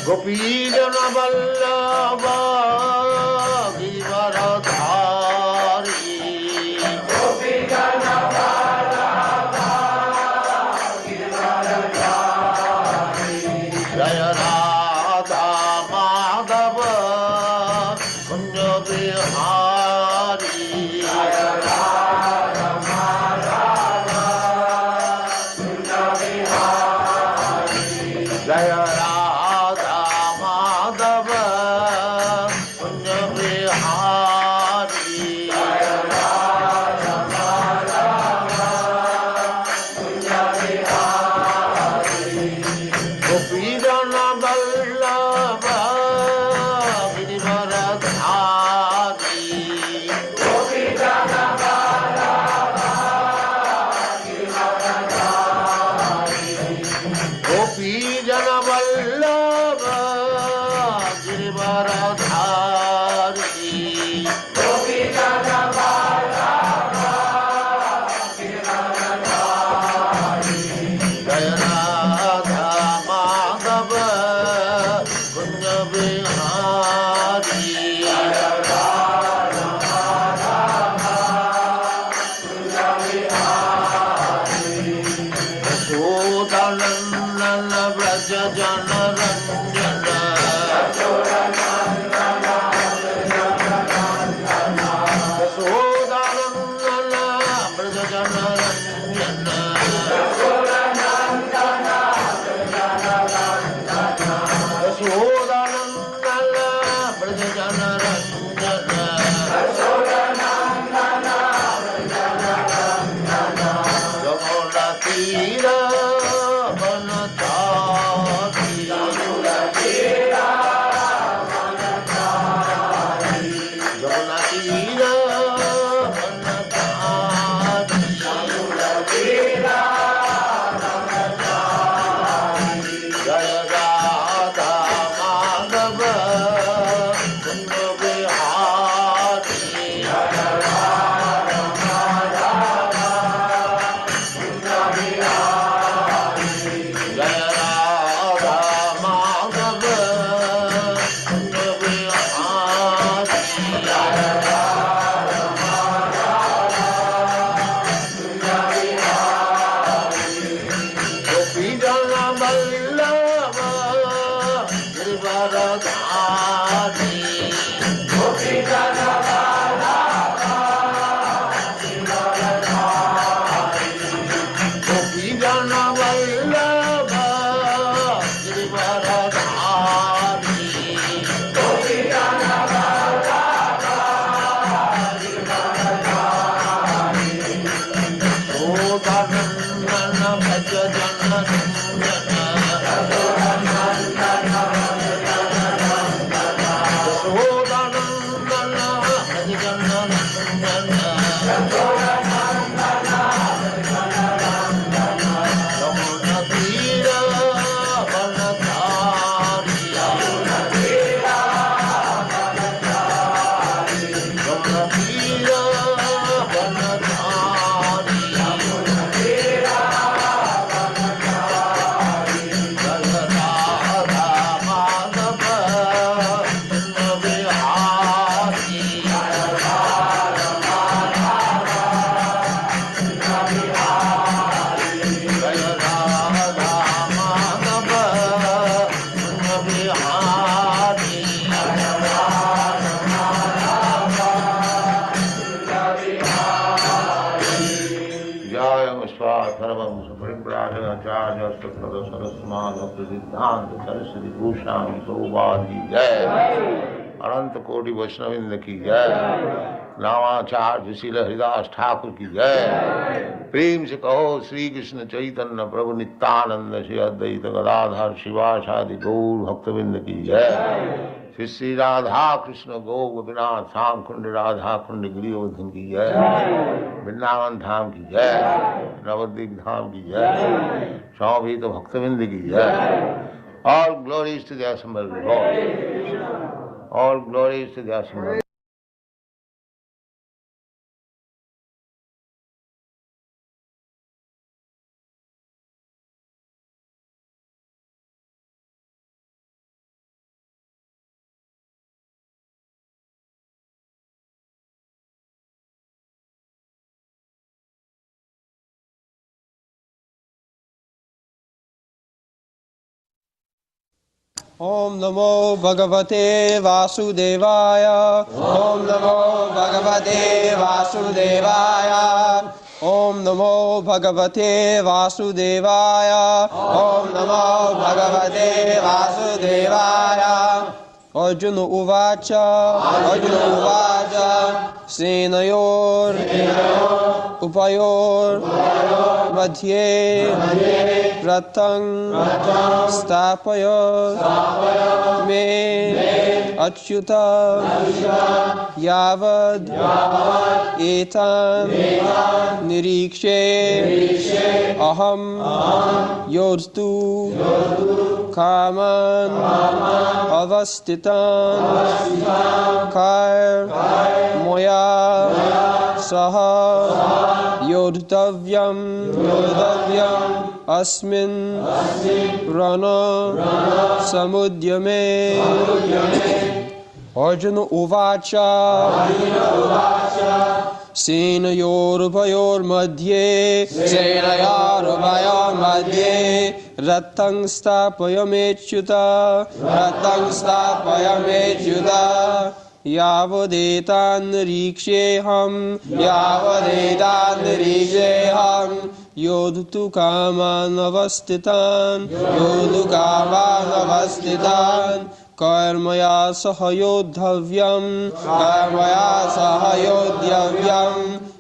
Gopijana Vallabha Givaradhari Gopijana Vallabha Givaradhari Jaya Radha Madhava Kunja Vihari Jaya Radha Madhava Kunja Vihari Jaya Radha Madhava Kunja Vihari Jaya Radha Madhava Kunja Vihari Gopijana Vallabha Givaradhari Gopijana Vallabha Givaradhari Gopijana Vallabha Givaradhari Gopijana Vallabha Givaradhari Jaya Radha Madhava Kunja Vihari Jaya Radha Madhava Kunja Vihari Yashodanandana Vraja Jana Ranjana Yashodanandana Vraja Jana Ranjana Yashodanandana Vraja Jana Ranjana Yamuna Tira Vanatari Yamuna Tira Vanatari Yamuna Tira Vanatari Yamuna Tira Vanatari Jaya Radha Madhava Kunja Vihari Jaya Radha Madhava Kunja Vihari Jaya Radha Madhava Kunja Vihari Jaya Radha Madhava Kunja Vihari Gopijana Vallabha Givaradhari Gopijana Vallabha Givaradhari Gopijana Vallabha Givaradhari Yashodanandana Vraja Jana Ranjana Yashodanandana Vraja Jana Ranjana Yashodanandana Vraja Jana Ranjana Yashodanandana Vraja Jana Ranjana Yamuna Tira Vanatari Yamuna Tira Vanatari Yamuna Tira Vanatari Yamuna Tira Vanatari Jaya Radha Madhava Kunja Vihari Jaya Radha Madhava Kunja Vihari Jaya Radha Madhava Kunja Vihari Jaya Radha Madhava Kunja Vihari Jaya Musvat Paramamsa Paripurājanacārya Sattva Sarasmāda Prasiddhānta Saraswati Bhūṣāni Prabhupada Jai Ananta Koti Vaishnavindra ki Jai Nāmācārya Srila Haridas Thakur ki Jai प्रेम से कहो श्री कृष्ण चैतन्य प्रभु नित्यानंद श्री अद्वैत गदाधर शिवासादि गौर भक्तविंद की जय श्री श्री राधा कृष्ण गौ गोपीनाथ श्याम कुंड राधा कुंड गिरिवर्धन की जय वृंदावन धाम की जय नवद्वीप धाम की जय स्वामी तो भक्तविंद की जय All glories to the assembled Lord. All glories to the assembled Om Namo Bhagavate Vasudevaya. Om Namo Bhagavate Vasudevaya. Om Namo Bhagavate Vasudevaya. Om Namo Bhagavate Vasudevaya. Arjuna Uvacha. Arjuna Uvacha. Senayor. Upayor. Madhye. Ratang. Stapaya. Me. Achyuta. Yavad. Etan. Nirikshe. Aham. Yodtu. Kaman. Avastitan. Kar. Moya. Saha. Yodtavyam. Asmin. Rana. Samudyame. Arjuna Uvacha. Senayor madhye. Senayor madhye. Ratang stapayamechyuta. Ratang stapayamechyuta. Yavadetan riksheham. Yavadetan riksheham. Yodtu kaman avastitan. Yodtu kaman avastitan. Karmaya sahayodhavyam. Karmaya sahayodhavyam.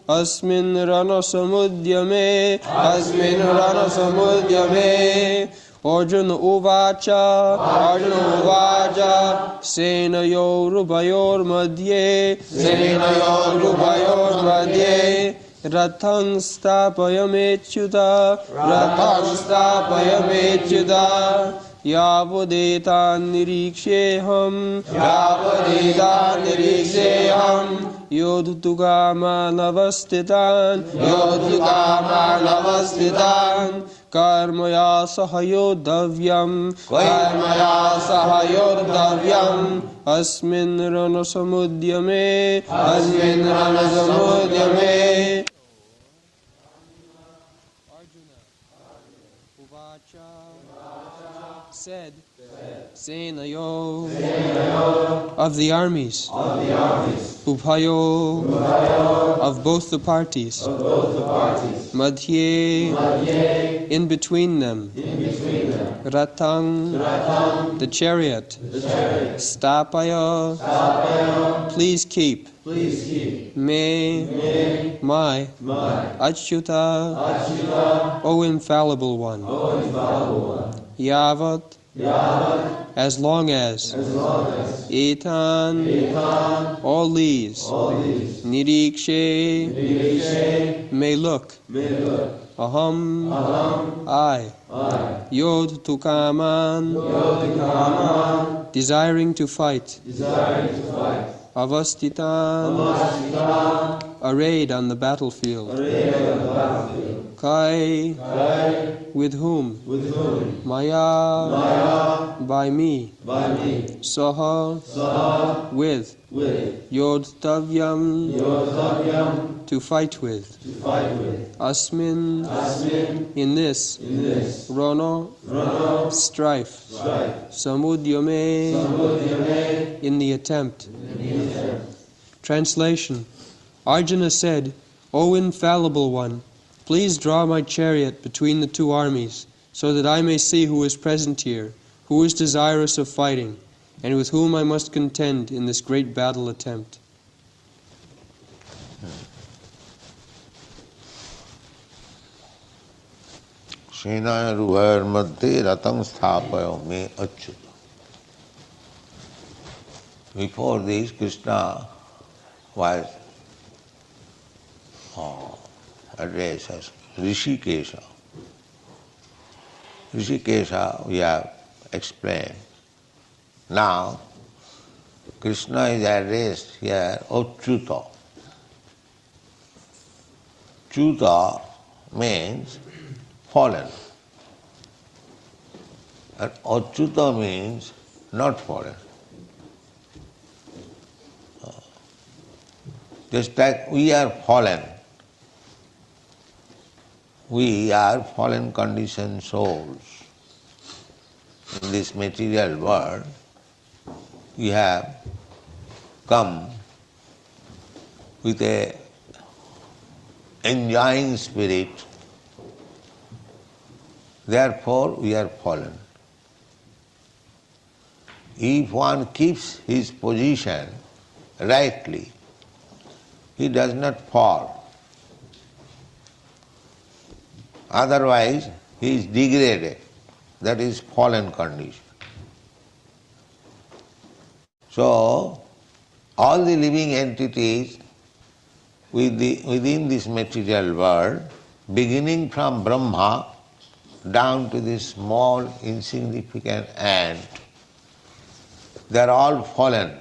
Asmin rana samudyame. Asmin rana samudyame. Arjuna Uvacha. Arjuna Uvacha. Senayor madhye. Senayor madhye. Rathang stapayamechyuta. Rathang stapayamechyuta. Yavadetan niriksheham. Yavadetan niriksheham. Yodtu kaman avastitan. Yodtu kaman avastitan. Karmaya sahayodhavyam. Karmaya sahayodhavyam. Asmin rana samudyame. Asmin rana samudyame. Arjuna Uvacha said, Senayo of the armies, Uphayo of both the parties, Madhye in between them, Ratang the chariot, Stapaya please keep, Me my Achyuta O infallible one, Yavat as long as, Etan all these, Nirikshe may look, Aham I, Yod tu Kaman desiring to fight, Avastitan arrayed on the battlefield, Kai with whom? Maya by me, Saha with, Yodtavyam to fight with, Asmin in this, Rana strife, Samudyame in the attempt. Translation. Arjuna said, O infallible one, please draw my chariot between the two armies, so that I may see who is present here, who is desirous of fighting, and with whom I must contend in this great battle attempt. Senaya ruhar madhye ratang sthapayo me achyuta. Before this, Krishna was addressed as Rishikesha. Rishikesha we have explained. Now, Krishna is addressed here Achyuta. Achyuta means fallen. And Achyuta means not fallen. Just like we are fallen. We are fallen conditioned souls. in this material world, we have come with a enjoying spirit, therefore we are fallen. If one keeps his position rightly, he does not fall. Otherwise, he is degraded. That is fallen condition. So, all the living entities within this material world, beginning from Brahma down to this small insignificant ant, they are all fallen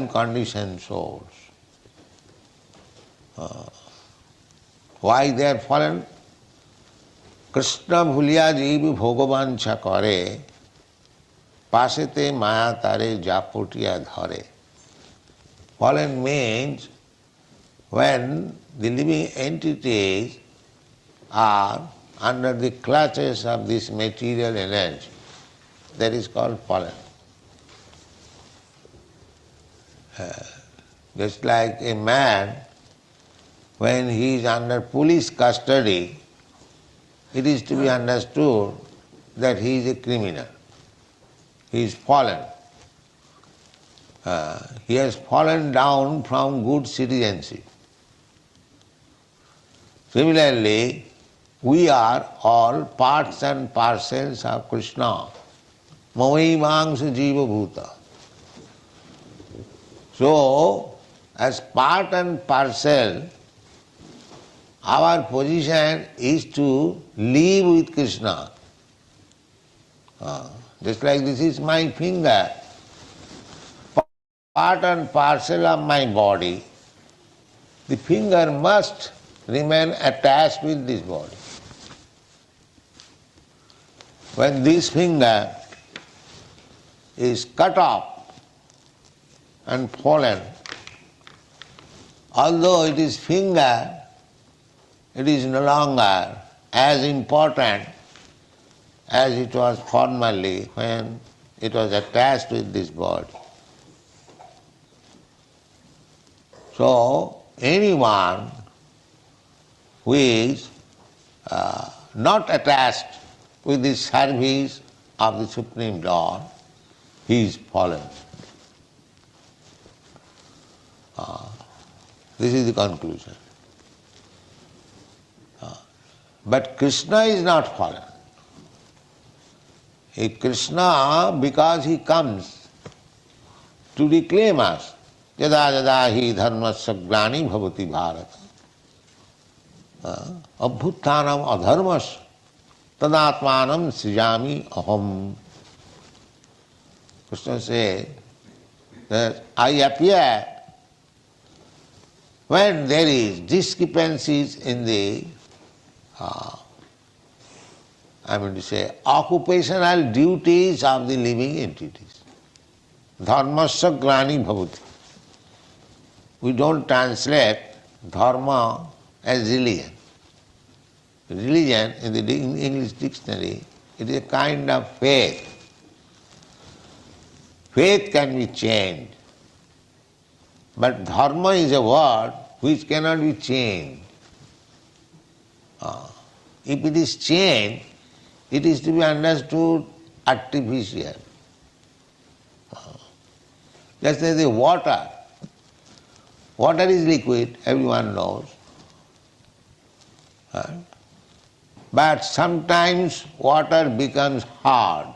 conditioned souls. Why they are fallen? Krishna bhuliya jeev bhogavancha kare, pasete maya tare japotiya dhare. Fallen means when the living entities are under the clutches of this material energy. That is called fallen. Just like a man, when he is under police custody, it is to be understood that he is a criminal. He is fallen. He has fallen down from good citizenship. Similarly, we are all parts and parcels of Krishna. Mamaimangsa jiva bhuta. So, as part and parcel, our position is to live with Krishna. Just like this is my finger, part and parcel of my body. The finger must remain attached with this body. When this finger is cut off and fallen, although it is finger, it is no longer as important as it was formerly when it was attached with this body. So, anyone who is not attached with the service of the Supreme Lord, he is fallen. This is the conclusion. But Krishna is not fallen. If Krishna, because he comes to reclaim us, yada yada hi dharmasya glani bhavati bharata, abhuttanam adharmasya tadatmanam srijami aham. Krishna says that I appear when there is discrepancies in the occupational duties of the living entities. Dharmasya glani bhavati. We don't translate dharma as religion. Religion in the English dictionary, it is a kind of faith. Faith can be changed. But dharma is a word which cannot be changed. If it is changed, it is to be understood artificial. Just as the water. Water is liquid, everyone knows. But sometimes water becomes hard,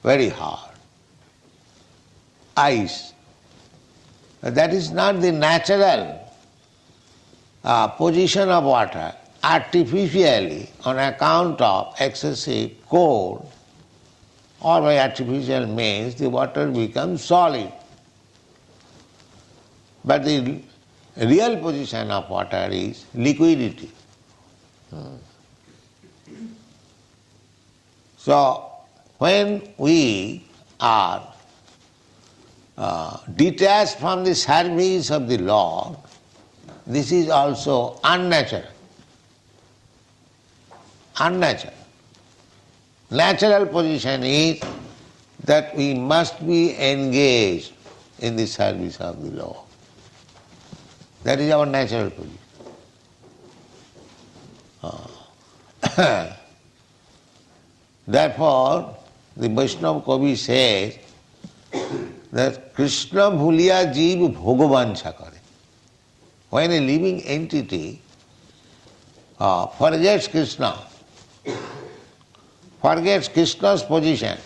very hard. Ice. That is not the natural position of water. Artificially, on account of excessive cold, or by artificial means, the water becomes solid. But the real position of water is liquidity. So, when we are detached from the service of the Lord, this is also unnatural. Unnatural. natural position is that we must be engaged in the service of the Lord. That is our natural position. Therefore, the Vaishnava Kavi says that Krishna bhuliya jeev bhogavancha kare. When a living entity forgets Krishna, forgets Krishna's position,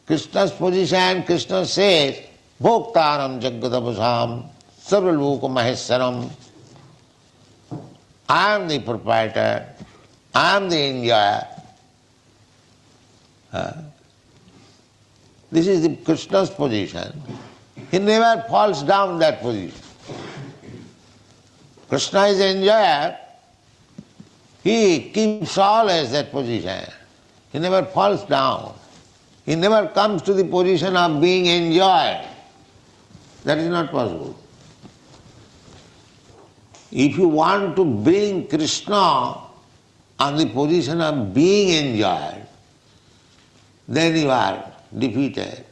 Krishna says, Bhoktaram Jagadabhasam Sarvaloka Maheswaram. I am the proprietor, I am the enjoyer. This is the Krishna's position. He never falls down that position. Krishna is enjoyer. He keeps always that position. He never falls down. He never comes to the position of being enjoyed. That is not possible. If you want to bring Krishna on the position of being enjoyed, then you are defeated.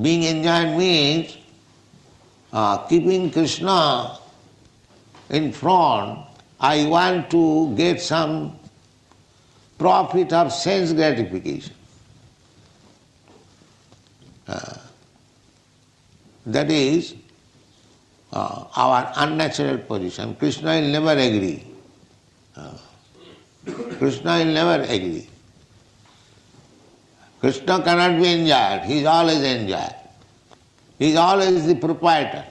Being enjoyed means keeping Krishna in front. I want to get some profit of sense gratification. That is our unnatural position. Krishna will never agree. Krishna will never agree. Krishna cannot be enjoyed. He is always enjoyed. He is always the proprietor.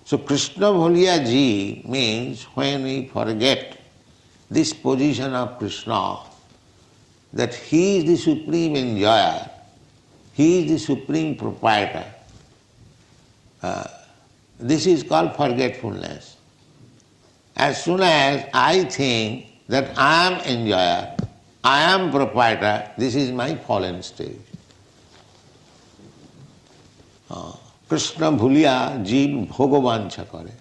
So Krishna bhuliya ji means when we forget this position of Krishna, that he is the supreme enjoyer, he is the supreme proprietor. This is called forgetfulness. As soon as I think that I am enjoyer, I am proprietor, this is my fallen stage. Krishna bhuliya jeev bhogavancha kare.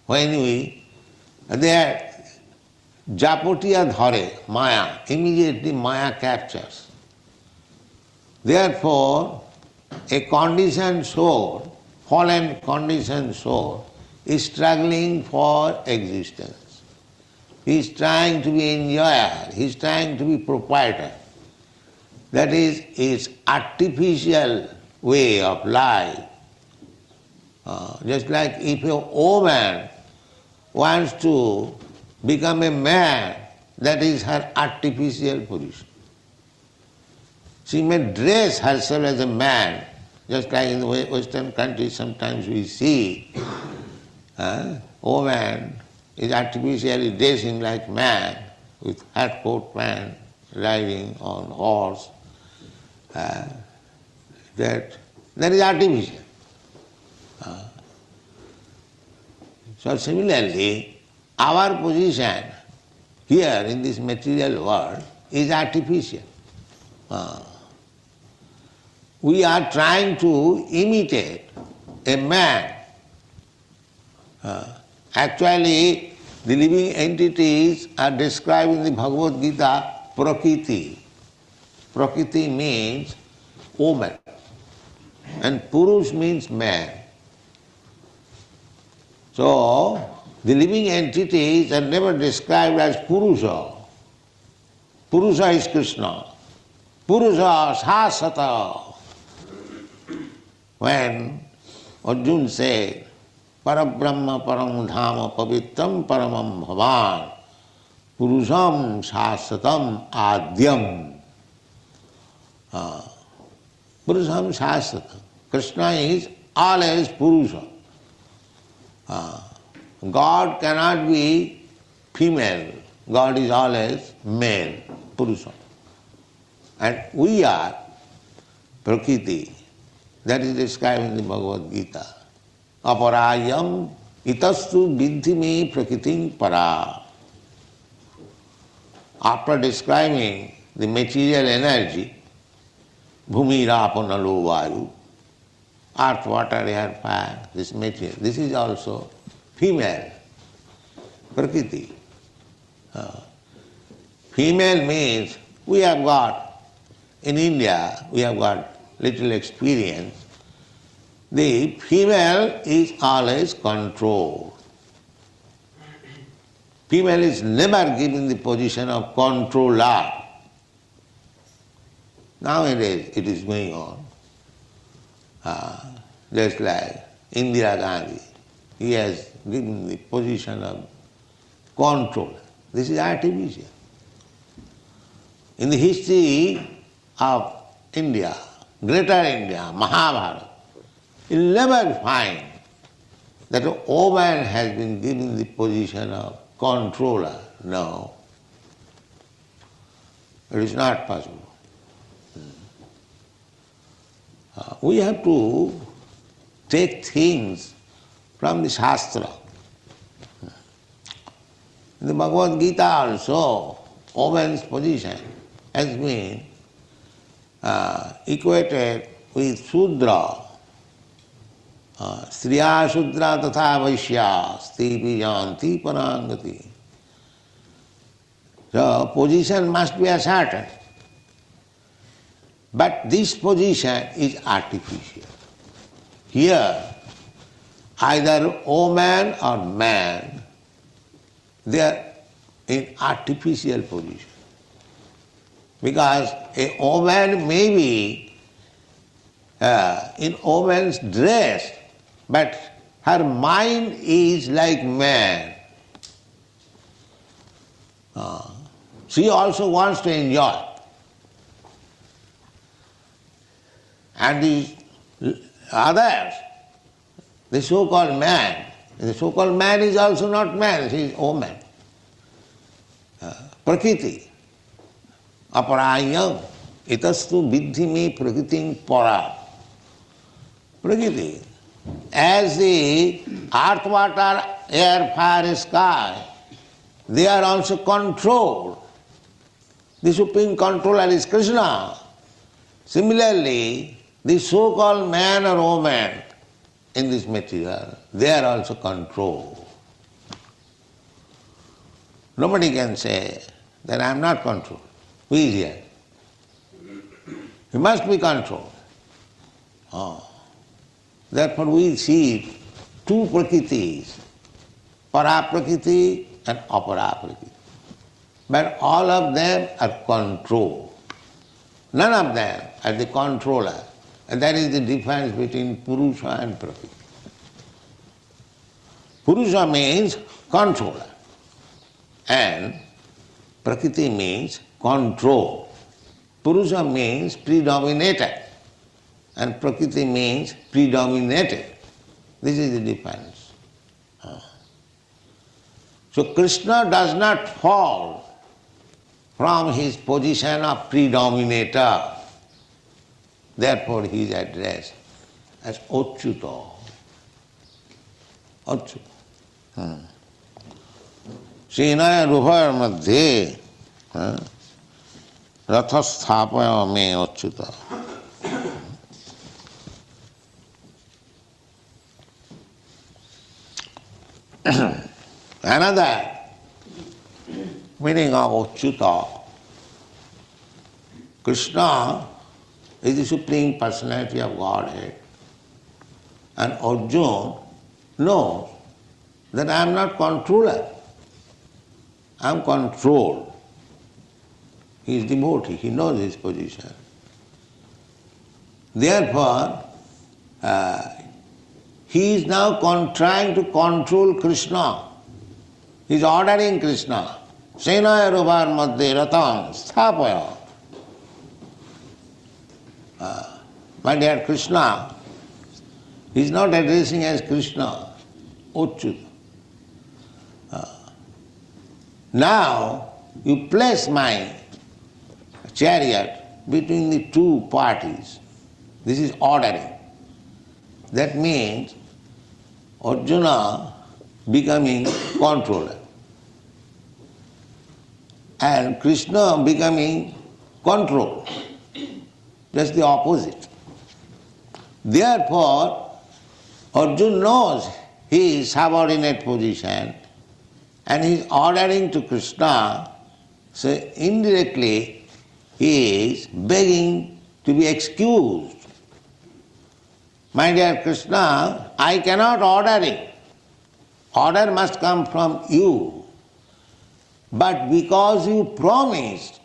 When we, there, japotiya dhare, maya, immediately maya captures. Therefore, a conditioned soul, fallen conditioned soul, is struggling for existence. He is trying to be enjoyer, he is trying to be proprietor. That is his artificial way of life. Just like if a woman wants to become a man, that is her artificial position. She may dress herself as a man, just like in the Western countries sometimes we see woman is artificially dressing like man with hat, coat, pant, riding on horse. That is artificial. So similarly, our position here in this material world is artificial. We are trying to imitate a man. Actually, the living entities are described in the Bhagavad Gita Prakriti. Prakriti means woman, and Purush means man. So, the living entities are never described as Purusha. Purusha is Krishna. Purusha sasata. When Arjuna said, Parabrahma param dhama pavitram paramam bhavan purusham shasatam adyam. Purusham shasatam. Krishna is always Purusha. God cannot be female. God is always male, Purusha. And we are Prakriti. That is described in the Bhagavad Gita. Aparayam itastu vidhi me prakritim para. After describing the material energy, bhumi rapanalo vayu, earth, water, air, fire, this material, this is also female. Prakriti. Female means we have got, in India, we have got little experience. The female is always controlled. Female is never given the position of controller. Nowadays it is going on. Just like Indira Gandhi, he has given the position of controller. This is artificial. In the history of India, Greater India, Mahabharata, you will never find that a woman has been given the position of controller. No. It is not possible. We have to take things from the Shastra. In the Bhagavad Gita also, woman's position has been equated with Sudra. Striya Sudra tatha Vaishya Stipi Janti Parangati. So position must be a certain. But this position is artificial. Here, either woman or man, they are in artificial position. Because a woman may be in woman's dress, but her mind is like man. She also wants to enjoy. And the others, the so-called man is also not man, he is woman. Prakriti, aparayam, itastu viddhi me prakritim para. Prakriti, as the earth, water, air, fire, sky, they are also controlled. The supreme controller is Krishna. Similarly, the so-called man or woman in this material, they are also controlled. Nobody can say that I am not controlled. Who is here? He must be controlled. Therefore we see two prakritis, para prakriti and apara prakriti. But all of them are controlled. None of them are the controller. And that is the difference between Purusha and Prakriti. Purusha means controller and Prakriti means control. Purusha means predominated and Prakriti means predominated. This is the difference. So Krishna does not fall from his position of predominator. Therefore he is addressed as Achyuta. Achyuta. Senaya Ruhar Madhye Rathasthapaya me Achyuta. Another meaning of Achyuta, Krishna is the Supreme Personality of Godhead, and Arjuna knows that I am not controller, I am controlled. He is devotee, he knows his position. Therefore, he is now trying to control Krishna. He is ordering Krishna. Senaya Rubar Madhye Ratam Sthapaya. My dear Krishna, he is not addressing as Krishna, Achyuta. Now you place my chariot between the two parties. This is ordering. That means Arjuna becoming controller and Krishna becoming control. Just the opposite. Therefore, Arjuna knows his subordinate position and he is ordering to Krishna, so indirectly he is begging to be excused. My dear Krishna, I cannot order it. Order must come from you. But because you promised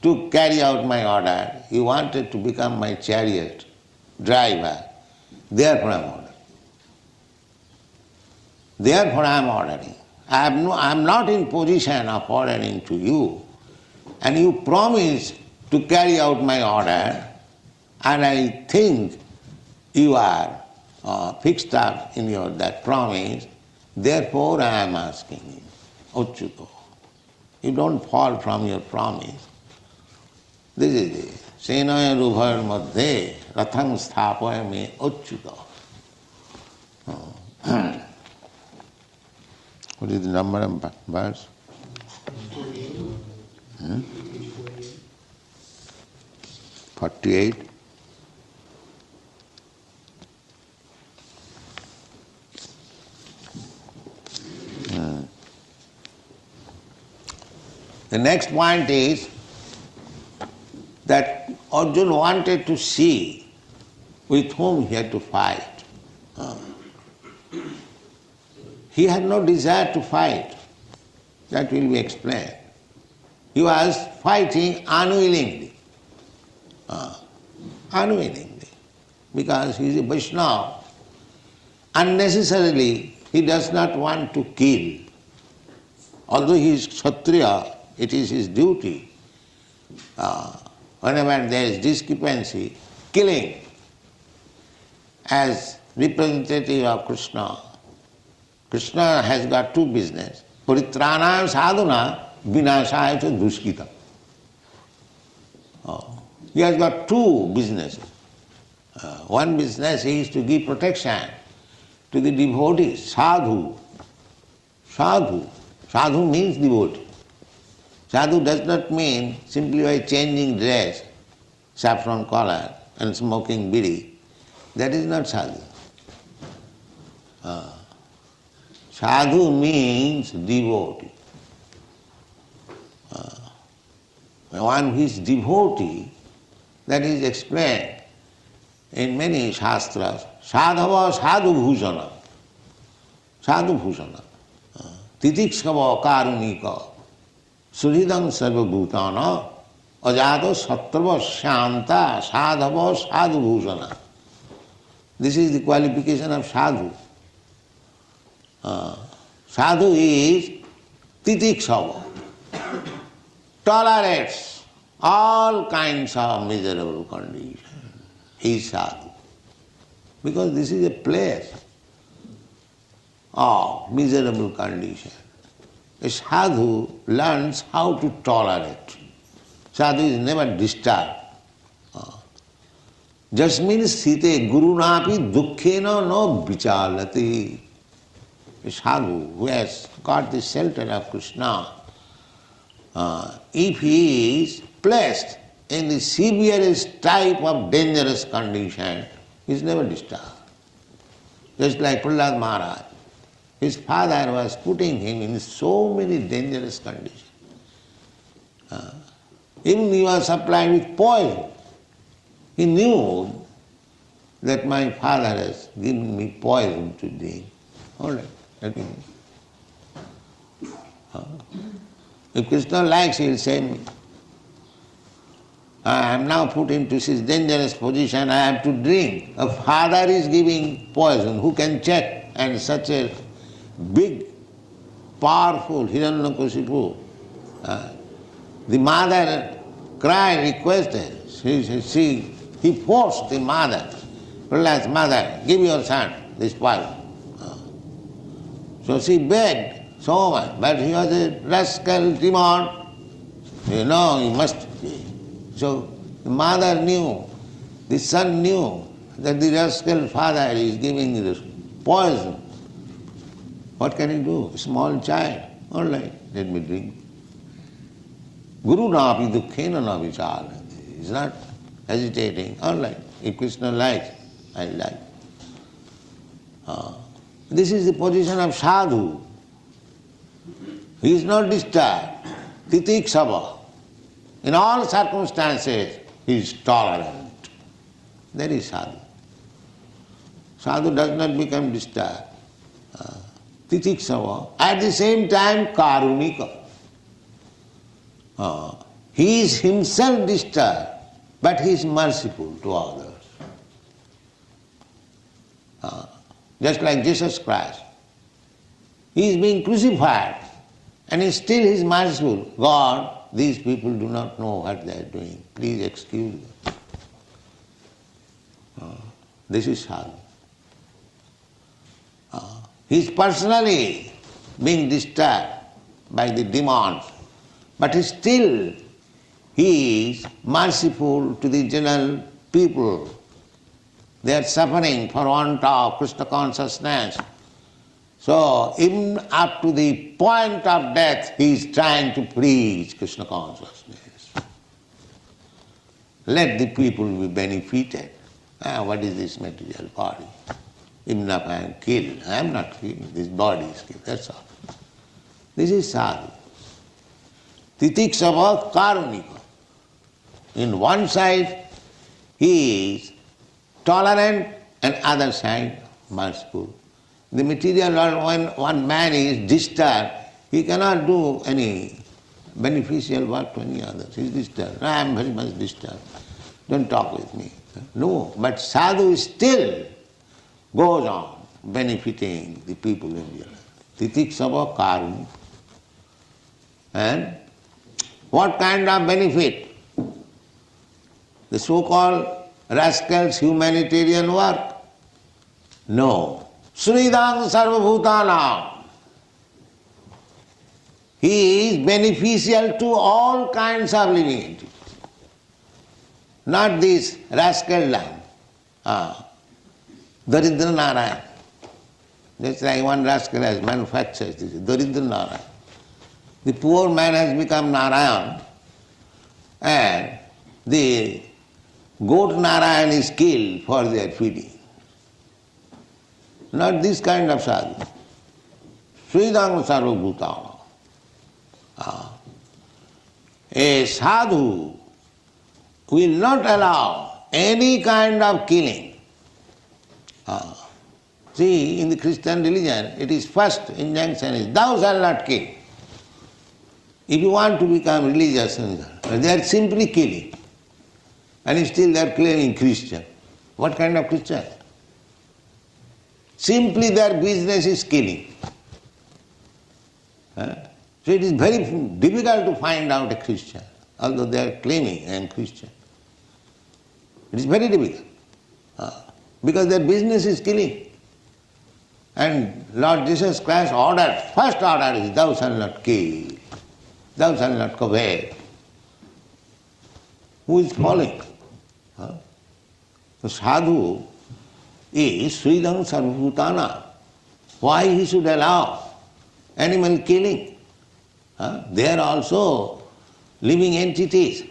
to carry out my order, you wanted to become my chariot driver, therefore I am ordering. Therefore I am ordering. I am not in position of ordering to you, and you promised to carry out my order, and I think you are fixed up in your that promise, therefore I am asking you, Achyuta. You don't fall from your promise. This is it. Senaya rubhar madhye ratham sthapaya me Achyuta. What is the number of verse? 48. The next point is that Arjuna wanted to see with whom he had to fight. He had no desire to fight. That will be explained. He was fighting unwillingly. Unwillingly. Because he is a Vaishnava. Unnecessarily, he does not want to kill. Although he is Kshatriya, it is his duty. Whenever there is discrepancy, killing as representative of Krishna. Krishna has got two business. Paritranam sadhuna vinashaya cha duskita. He has got two businesses. One business is to give protection to the devotees, sadhu. Sadhu. Sadhu means devotee. Sadhu does not mean simply by changing dress, saffron collar and smoking bidi. That is not sadhu. Sadhu means devotee. One who is devotee, that is explained in many shastras. Sadhava sadhu bhujana. Sadhu bhujana. Titikshava karunika. Suridam sarva bhutana. Ajado sattva shanta sadhava sadhu bhujana. This is the qualification of sadhu. Sadhu is titikshava. Tolerates all kinds of miserable conditions. He is sadhu. Because this is a place of miserable condition. A sadhu learns how to tolerate. Sadhu is never disturbed. Jasmin sthite gurunapi dukkhena no vichalati. A sadhu who has got the shelter of Krishna, if he is placed in the severest type of dangerous condition, he is never disturbed. Just like Prahlad Maharaj. His father was putting him in so many dangerous conditions. Even he was supplied with poison. He knew that my father has given me poison to drink. All right, let me. If Krishna likes, he will send me. I am now put into this dangerous position, I have to drink. A father is giving poison, who can check? And such a big, powerful Hiranyakashipu. The mother cried, requested. He forced the mother, Prahlad's mother, give your son this poison. So she begged so much, but he was a rascal demon. You know, he must be. So the mother knew, the son knew that the rascal father is giving this poison. What can he do? A small child. All right, let me drink. Guru napi dukkhena na vichalati. He's not hesitating. All right, if Krishna likes, I like. This is the position of sadhu. He is not disturbed. Titiksava. In all circumstances, he is tolerant. That is sadhu. Sadhu does not become disturbed. Titiksava. At the same time, karunika. He is himself disturbed, but he is merciful to others. Just like Jesus Christ. He is being crucified, and still he is merciful. God, these people do not know what they are doing. Please excuse them. This is sadhu. He is personally being disturbed by the demons, but still he is merciful to the general people. They are suffering for want of Krishna consciousness. So even up to the point of death, he is trying to preach Krishna consciousness. Let the people be benefited. What is this material body? Even if I am killed, I am not killed. This body is killed, that's all. This is sadhu. Titiksava karunika. In one side, he is tolerant, and other side, merciful. The material world, when one man is disturbed, he cannot do any beneficial work to any others. He is disturbed. I am very much disturbed. Don't talk with me. No, but sadhu still goes on benefiting the people in real life. Titiksava karuni. And what kind of benefit? The so-called rascals' humanitarian work? No. Sridang sarvabhutanam. He is beneficial to all kinds of living entities. Not this rascal land. Daridra Narayan. Just like one rascal has manufactured this, Daridra Narayan. The poor man has become Narayan, and the goat Narayan is killed for their feeding. Not this kind of sadhu. Sridang sarvabhutana. A sadhu will not allow any kind of killing. See, in the Christian religion, it is first injunction is, thou shalt not kill. If you want to become religious, they are simply killing. And still they are claiming Christian. What kind of Christian? Simply their business is killing. So it is very difficult to find out a Christian, although they are claiming I am Christian. It is very difficult. Because their business is killing. And Lord Jesus Christ ordered, first order is, thou shalt not kill, thou shalt not covet. Who is following? The sadhu is Sridang sarvabhutana. Why he should allow animal killing? They are also living entities.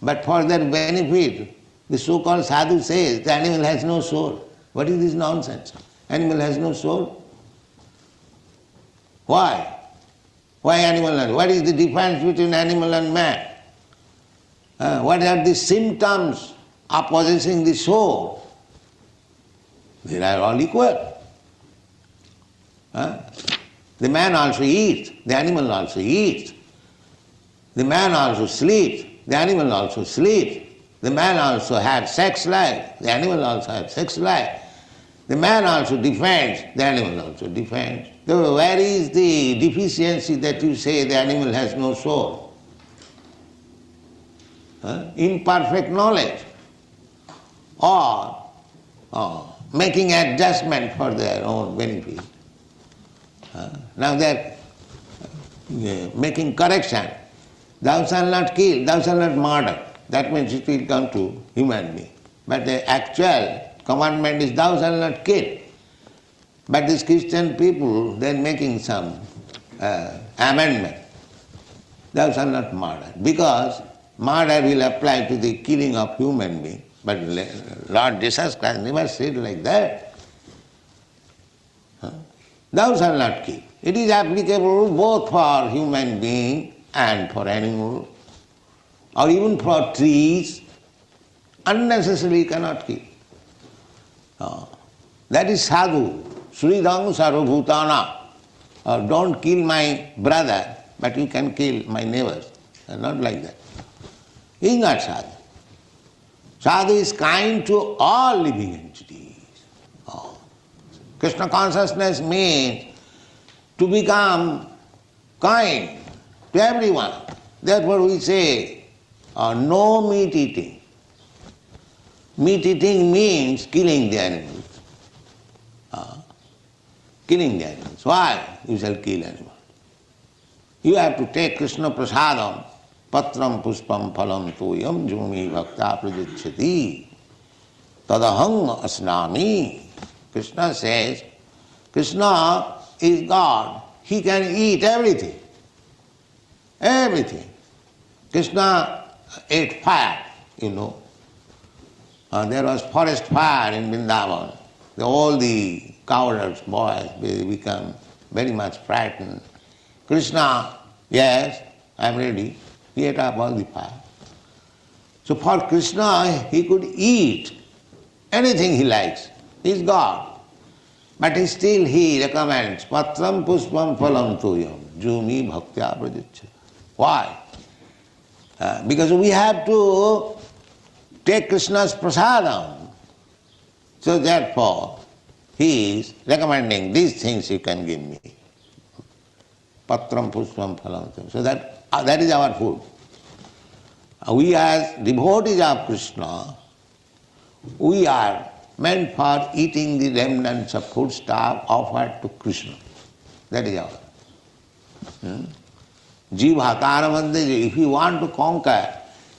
But for their benefit, the so-called sadhu says the animal has no soul. What is this nonsense? Animal has no soul? Why? Why animal not? What is the difference between animal and man? What are the symptoms of possessing the soul? They are all equal. The man also eats, the animal also eats. The man also sleeps, the animal also sleeps. The man also has sex life, the animal also has sex life. The man also defends, the animal also defends. So where is the deficiency that you say the animal has no soul? Imperfect knowledge, or making adjustment for their own benefit. Now they are making correction. Thou shalt not kill, thou shalt not murder. That means it will come to human being. But the actual commandment is thou shalt not kill. But these Christian people, they are making some amendment. Thou shalt not murder. Because murder will apply to the killing of human being. But Lord Jesus Christ never said like that. Thou shalt not kill. It is applicable both for human being and for animal, or even for trees. Unnecessarily cannot kill. That is sadhu. Sridhang sarvabhutana. Don't kill my brother, but you can kill my neighbors. Not like that. He is not sadhu. Sadhu is kind to all living entities. Krishna consciousness means to become kind to everyone. Therefore we say, no meat eating. Meat eating means killing the animals. Killing the animals. Why? You shall kill animals. You have to take Krishna prasadam, patram puspam phalam toyam jumi bhakta prajichyati tadahang asnami. Krishna says, Krishna is God. He can eat everything. Everything. Krishna ate fire, you know. There was forest fire in Vrindavan. All the cowards, boys, they become very much frightened. Krishna, yes, I am ready. He ate up all the fire. So for Krishna, he could eat anything he likes. He is God. But still he recommends, patram puspam phalam tuyam, jumi bhaktya prajichyati. Why? Because we have to take Krishna's prasadam. So therefore, he is recommending these things you can give me. Patram puspam phalam tuyam. So that is our food. We as devotees of Krishna, we are meant for eating the remnants of food stuff offered to Krishna. That is our. Jiva karamandya, if you want to conquer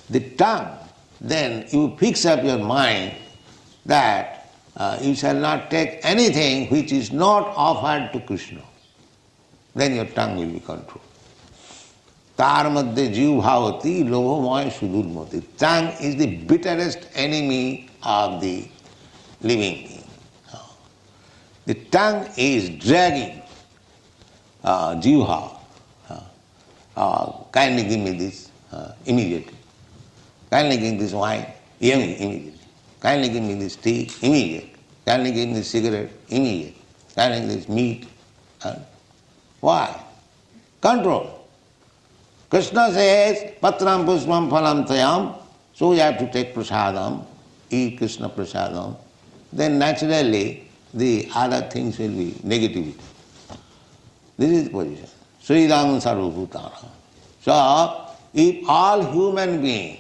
the tongue, then you fix up your mind that you shall not take anything which is not offered to Krishna. Then your tongue will be controlled. Tar madhya jiv bhavati lobhamaya sudurmati. Tongue is the bitterest enemy of the living being. The tongue is dragging jivha. Kindly give me this immediately. Kindly give me this wine immediately. Kindly give me this tea immediately. Kindly give me this cigarette immediately. Kindly give me this meat. Why? Control. Krishna says, patram puspam phalam tayam, so you have to take prasadam, eat Krishna prasadam, then naturally the other things will be negativity. This is the position. Sridham sarvabhutana. So, if all human being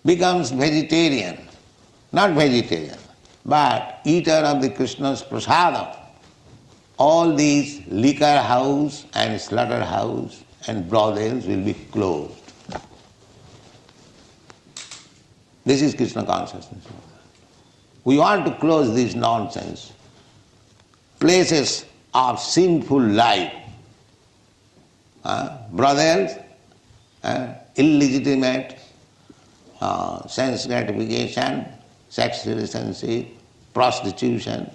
becomes vegetarian, not vegetarian, but eater of the Krishna's prasadam, all these liquor house and slaughterhouse and brothels will be closed. This is Krishna consciousness. We want to close this nonsense. Places of sinful life, brothels, illegitimate sense gratification, sex relationship, prostitution.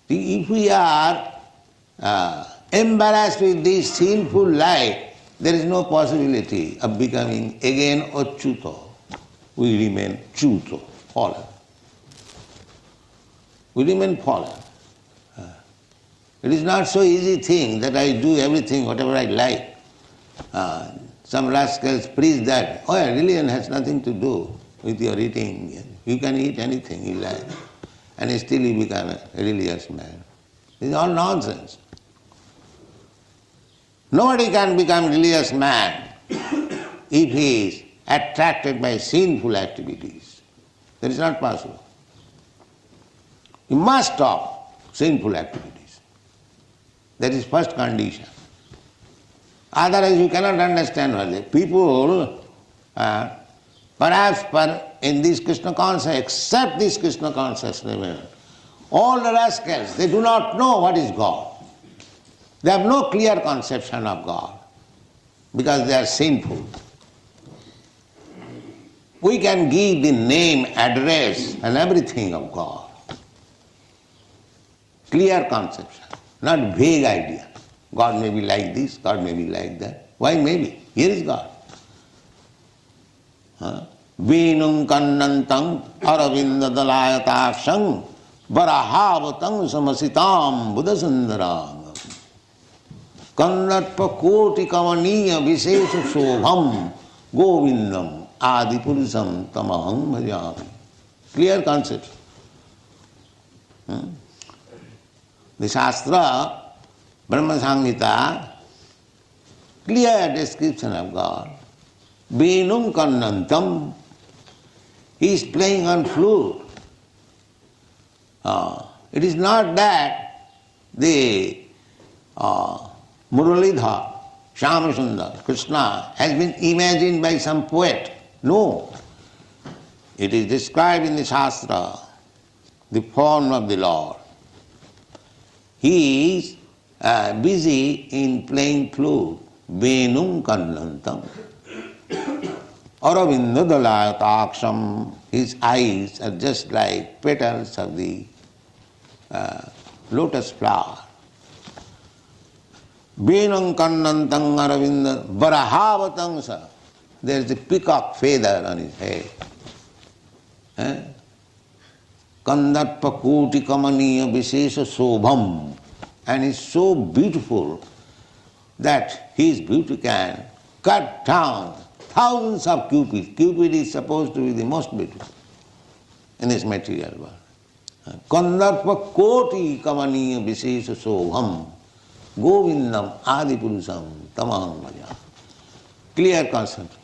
If we are embarrassed with this sinful life, there is no possibility of becoming again achyuta. We remain chuta, fallen. We remain fallen. It is not so easy thing that I do everything, whatever I like. Some rascals preach that, religion has nothing to do with your eating. You can eat anything you like, and still you become a religious man. This is all nonsense. Nobody can become a religious man if he is attracted by sinful activities. That is not possible. You must stop sinful activities. That is first condition. Otherwise you cannot understand what they. People, perhaps in this Krishna consciousness, except this Krishna consciousness, all the rascals, they do not know what is God. They have no clear conception of God because they are sinful. We can give the name, address and everything of God. Clear conception. not vague idea. God may be like this, God may be like that. Why maybe? Here is God. Venum kannantang aravinda dalayataksang varahavatang samasitam buddhasundaram kandatpa koti kamaniya visesha shobham govindam adipurusam tamaham bhajami. Clear concept. The Shastra, Brahma Samhita, clear description of God. Venum kannantam, he is playing on flute. It is not that the Muralidhar, Shyamasundar, Krishna has been imagined by some poet. No. It is described in the Shastra, the form of the Lord. He is busy in playing flute. Venum kannantam. Aravinda dalayataksam. His eyes are just like petals of the lotus flower. Venam kannantang aravinda varahavatangsa. There is a peacock feather on his head. Kandatpa koti kamaniya visesha sobham. And he is so beautiful that his beauty can cut down thousands of cupids. Cupid is supposed to be the most beautiful in this material world. Kandarpa koti kamaniya visesha sobham govindam adipurusam tamaham bhajami. Clear concept.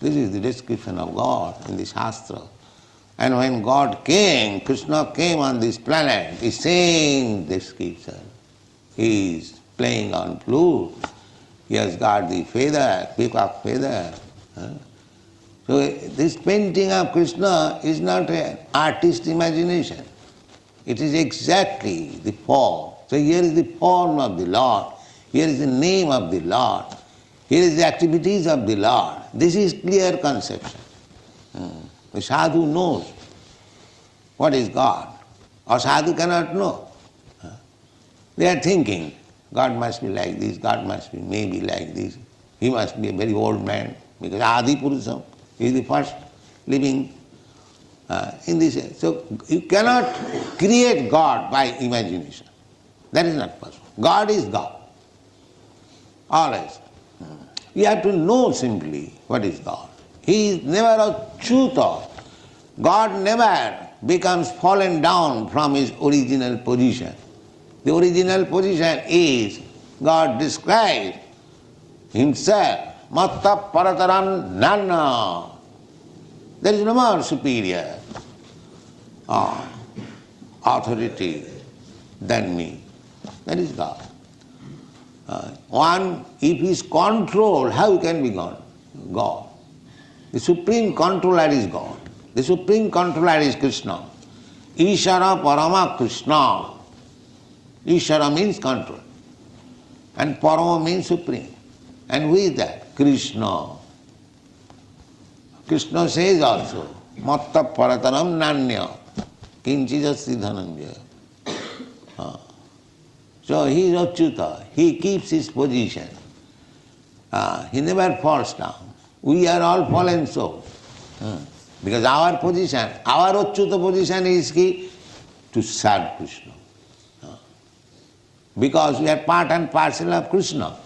This is the description of God in the Shastra. And when God came, Krishna came on this planet, the same description. He is playing on flute. He has got the feather, peacock feather. So this painting of Krishna is not an artist's imagination. It is exactly the form. So here is the form of the Lord. Here is the name of the Lord. Here is the activities of the Lord. This is clear conception. The sadhu knows what is God. Or sadhu cannot know. They are thinking, God must be like this, God must be maybe like this. He must be a very old man, because Adi Purusam is the first living in this. So you cannot create God by imagination. That is not possible. God is God. Always. You have to know simply what is God. He is never a chuta. God never becomes fallen down from his original position. The original position is, God describes himself, matta parataram nana. There is no more superior authority than me. That is God. One, if he is controlled, how can be God? God. The supreme controller is God. The supreme controller is Krishna. Ishara Parama Krishna. Ishara means control. And Parama means supreme. And who is that? Krishna. Krishna says also, Matta Parataram Nanya. Kinchijasti Dhananjaya. So he is Achyuta. He keeps his position. He never falls down. We are all fallen souls. Because our position, our Achyuta position is to serve Krishna. Because we are part and parcel of Krishna.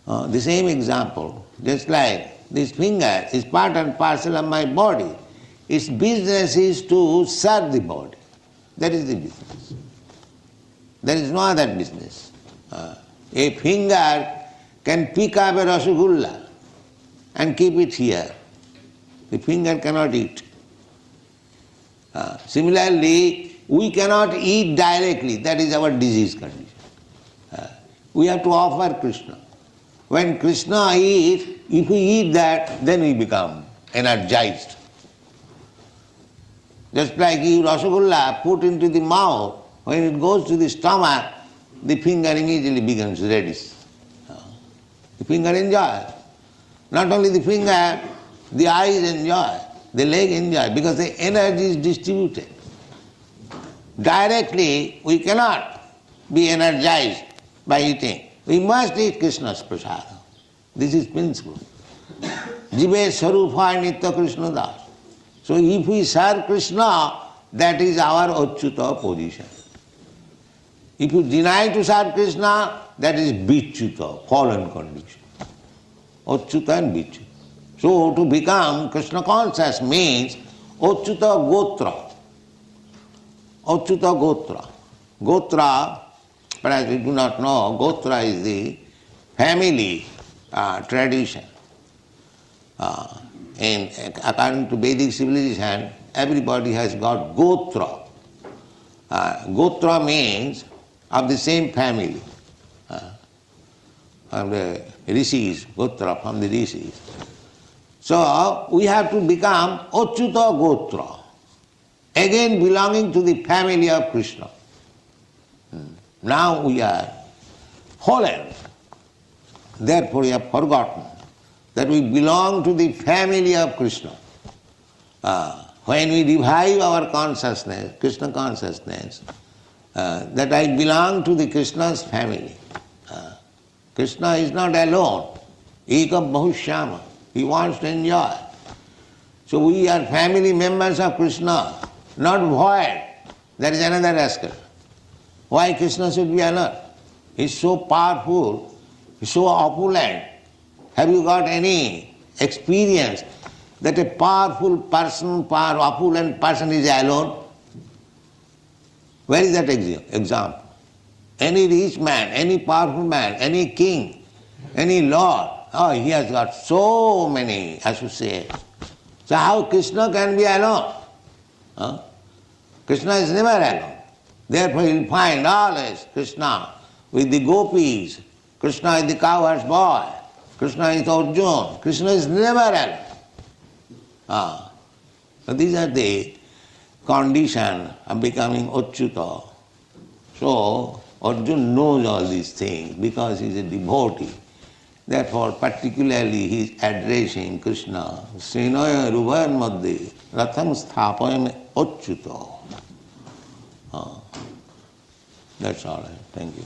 The same example, just like this finger is part and parcel of my body. Its business is to serve the body. That is the business. There is no other business. A finger can pick up a Rasagulla and keep it here. The finger cannot eat. Similarly, we cannot eat directly. That is our disease condition. We have to offer Krishna. When Krishna eats, if we eat that, then we become energized. Just like you Rasagulla put into the mouth, when it goes to the stomach, the finger immediately becomes reddish. The finger enjoys. Not only the finger, the eyes enjoy, the leg enjoy, because the energy is distributed. Directly we cannot be energized by eating. We must eat Krishna's prasada. This is principle. Jive Sarupa Nitya Krishna Das. So if we serve Krishna, that is our Achyuta position. If you deny to serve Krishna, that is Vichyuta, fallen condition. Achyuta and Vichyuta. So to become Krishna conscious means Achyuta Gotra. Achyuta Gotra. Gotra, perhaps you do not know, Gotra is the family tradition. According to Vedic civilization, everybody has got Gotra. Gotra means of the same family. From the rishis, Gotra from the rishis. So we have to become Achyuta Gotra, again belonging to the family of Krishna. Now we are fallen. Therefore we have forgotten that we belong to the family of Krishna. When we revive our consciousness, Krishna consciousness, that I belong to the Krishna's family. Krishna is not alone. Ekam Bahushyama. He wants to enjoy. So we are family members of Krishna, not void. That is another aspect. Why Krishna should be on earth? He is so powerful, he is so opulent. Have you got any experience that a powerful person, opulent person is alone? Where is that example? Any rich man, any powerful man, any king, any lord, he has got so many associates. So how Krishna can be alone? Krishna is never alone. Therefore you will find always Krishna with the gopis. Krishna is the cowherd's boy. Krishna is Arjuna. Krishna is never alone. So these are the conditions of becoming Achyuta. So Arjuna knows all these things because he is a devotee. Therefore, particularly he is addressing Krishna. Srinaya Ruvayan Madhye Ratham Sthapayam Achyuta. That's all. Thank you.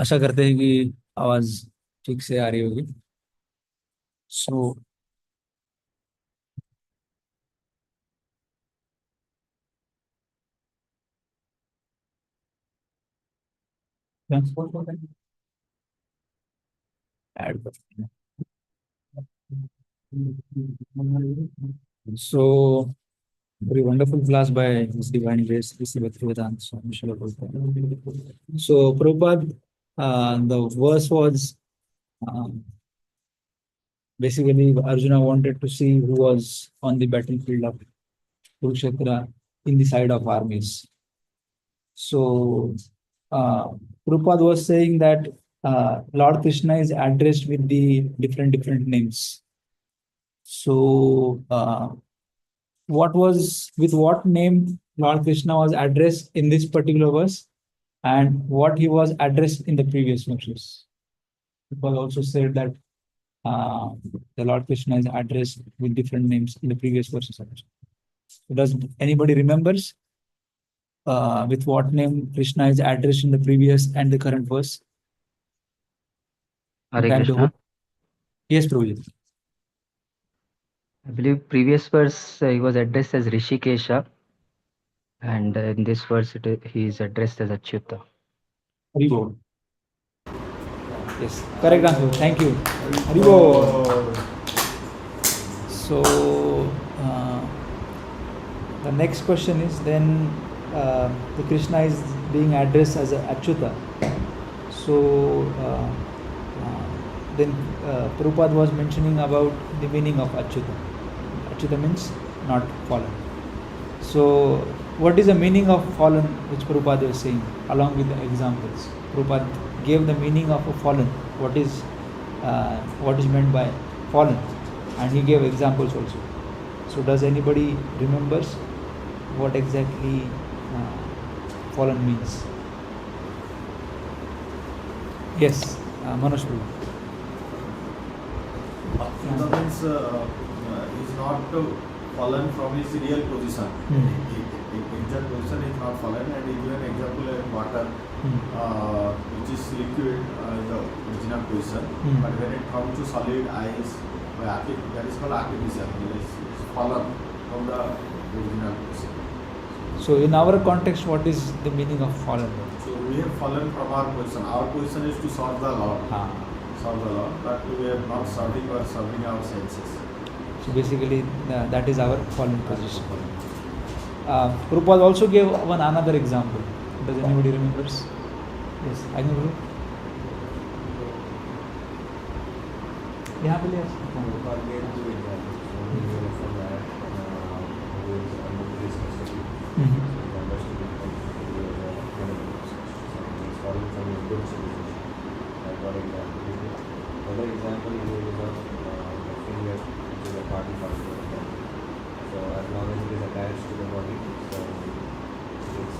आशा करते हैं कि आवाज ठीक से आ रही होगी. सो so very wonderful class by His Divine Grace, Bhaktivedant Swami Srila Prabhupada. So Prabhupada, the verse was basically Arjuna wanted to see who was on the battlefield of Kurukshetra in the side of armies. So Prabhupada was saying that Lord Krishna is addressed with the different names. So with what name Lord Krishna was addressed in this particular verse, and what he was addressed in the previous verses? Prabhupada also said that the Lord Krishna is addressed with different names in the previous verses. So does anybody remembers with what name Krishna is addressed in the previous and the current verse? Hare Krishna. Yes, Prabhuji. I believe previous verse he was addressed as Rishikesha, and in this verse he is addressed as Achyuta. Haribo. Yes, correct answer. Thank you. Haribo. So the next question is then the Krishna is being addressed as Achyuta. So then Prabhupada was mentioning about the meaning of Achyuta. Achyuta means not fallen. So what is the meaning of fallen, which Prabhupada was saying, along with the examples? Prabhupada gave the meaning of a fallen. What is meant by fallen? And he gave examples also. So does anybody remembers what exactly fallen means? Yes, Manoj Prabhu. Bhaktivedant means is not fallen from his real position. Exact position is not fallen, and he given example of water, which is liquid, the original position. But when it comes to solid ice, that is called artificial. It is fallen from the original position. So in our context, what is the meaning of fallen? So we have fallen from our position. Our position is to serve the Lord. Serve the Lord, but we are not serving or serving our senses. So basically, that is our fallen position. Prabhupada also gave another example. Does anybody remembers? Yes, I know. Yeah, please. Prabhupada gave two examples. One is from that who is under police custody. He's fallen from his good citizenship. That's one example. Another example he gave is of the finger, which is a party part of the body. So as long as it is attached to the body, so it is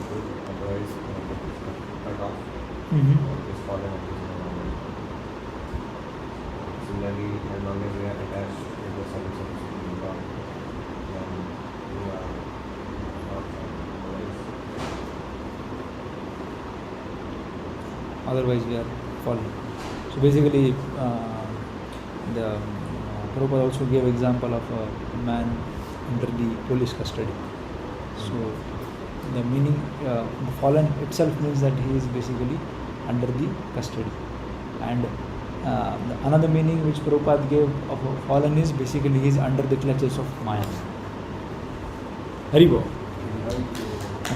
good. Otherwise, it is cut off. It is fallen and it is no longer. Similarly, as long as we are attached to the service of the Supreme Lord, then we are not Otherwise, we are fallen. So basically, the Prabhupada also gave example of a man under the police custody. So the meaning, fallen itself means that he is basically under the custody. And another meaning which Prabhupada gave of a fallen is basically he is under the clutches of Maya. Haribo.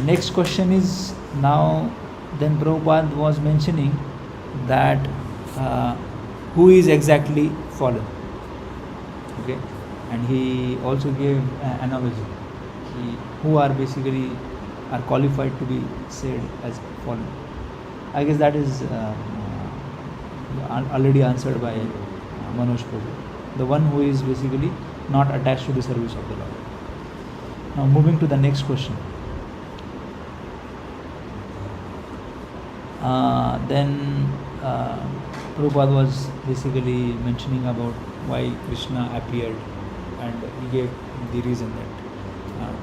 Next question is, now then Prabhupada was mentioning that who is exactly fallen. Okay, and he also gave an analogy. Who are basically are qualified to be said as fallen. I guess that is already answered by Manoj Prabhu. The one who is basically not attached to the service of the Lord. Now moving to the next question. Then Prabhupada was basically mentioning about why Krishna appeared, and he gave the reason that